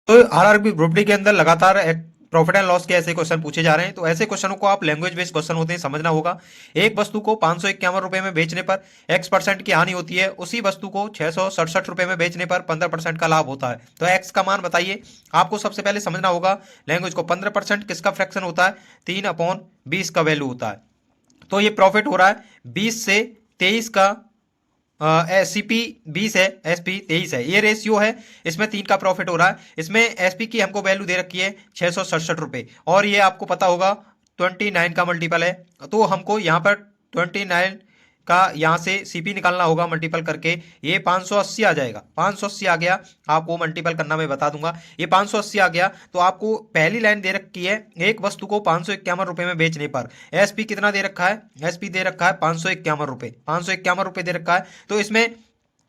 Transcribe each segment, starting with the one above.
तो RRB group D के अंदर लगातार प्रॉफिट एंड लॉस के ऐसे क्वेश्चन पूछे जा रहे हैं। तो ऐसे क्वेश्चनों को आप लैंग्वेज बेस्ड क्वेश्चन होते हैं समझना होगा। एक वस्तु को 551 रुपए में बेचने पर x% की हानि होती है, उसी वस्तु को 667 रुपए में बेचने पर 15% का लाभ होता है। तो x का मान बताइए। आपको सबसे पहले समझना होगा लैंग्वेज को। 15% किसका फ्रैक्शन होता है? 3/20 का वैल्यू होता है। तो ये प्रॉफिट हो रहा है 20 से 23 का। सीपी 20 है, एसपी 23 है, ये रेशियो है। इसमें 3 का प्रॉफिट हो रहा है। इसमें एसपी की हमको वैल्यू दे रखी है 667 रुपए, और ये आपको पता होगा 29 का मल्टीपल है। तो हमको यहाँ पर 29 का यहाँ से सीपी निकालना होगा मल्टीपल करके। ये 580 आ जाएगा। 580 आ गया, आपको मल्टीपल करना मैं बता दूंगा। ये 580 आ गया तो आपको पहली लाइन दे रखी है, एक वस्तु को 551 रुपए में बेचने पर एसपी कितना दे रखा है? एसपी दे रखा है 551 रुपए, 551 रुपए दे रखा है। तो इसमें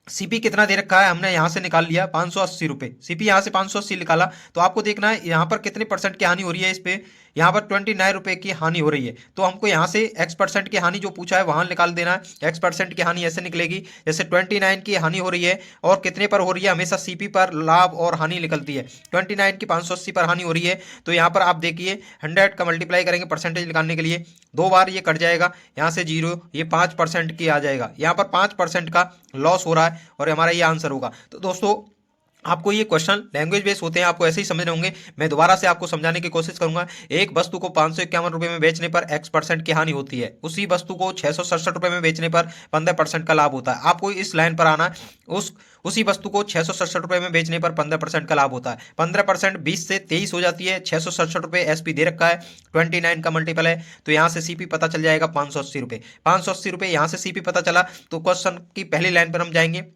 सीपी कितना दे रखा है? हमने यहां से निकाल लिया 580 रुपए। सीपी यहां से 580 निकाला। तो आपको देखना है यहां पर कितने परसेंट की हानि हो रही है। इस पे यहां पर 29 रुपए की हानि हो रही है। तो हमको यहां से x% की हानि जो पूछा है वहां निकाल देना है। x% की हानि ऐसे निकलेगी जैसे 29 की हानि हो रही है और कितने पर हो रही है? हमेशा सीपी पर लाभ और हानि निकलती है। 29 की 580 पर हानि हो रही है। तो यहाँ पर आप देखिए 100 का मल्टीप्लाई करेंगे परसेंटेज निकालने के लिए, 2 बार ये कट जाएगा, यहाँ से 0, ये 5% की आ जाएगा। यहाँ पर 5% का लॉस हो रहा है और हमारा ये आंसर होगा। तो दोस्तों आपको ये क्वेश्चन लैंग्वेज बेस्ड होते हैं, आपको ऐसे ही समझने होंगे। मैं दोबारा से आपको समझाने की कोशिश करूंगा। एक वस्तु को 551 रुपए में बेचने पर x% की हानि होती है, उसी वस्तु को 667 रुपए में बेचने पर 15% का लाभ होता है। आपको इस लाइन पर आना, उसी वस्तु को 667 रुपए में बेचने पर 15% का लाभ होता है। 15% 20 से 23 हो जाती है। 667 रुपए एसपी दे रखा है, 29 का मल्टीपल है। तो यहाँ से सीपी पता चल जाएगा 580 रुपए। 580 रुपए यहाँ से सीपी पता चला। तो क्वेश्चन की पहली लाइन पर हम जाएंगे।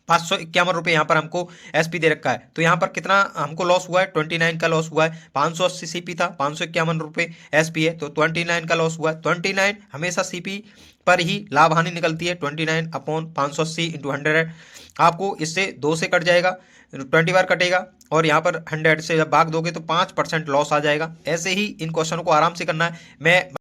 551 रुपए यहाँ पर हमको एसपी दे रखा है। तो यहाँ पर कितना हमको लॉस हुआ है? 29 का लॉस हुआ है। 580 सीपी था, 551 रुपए एसपी है, तो 29 का लॉस हुआ है। 29 हमेशा सीपी पर ही लाभ हानि निकलती है। 29/580 इंटू 100 आपको इससे 2 से कट जाएगा, 20 बार कटेगा, और यहाँ पर 100 से जब भाग दोगे तो 5% लॉस आ जाएगा। ऐसे ही इन क्वेश्चनों को आराम से करना है। मैं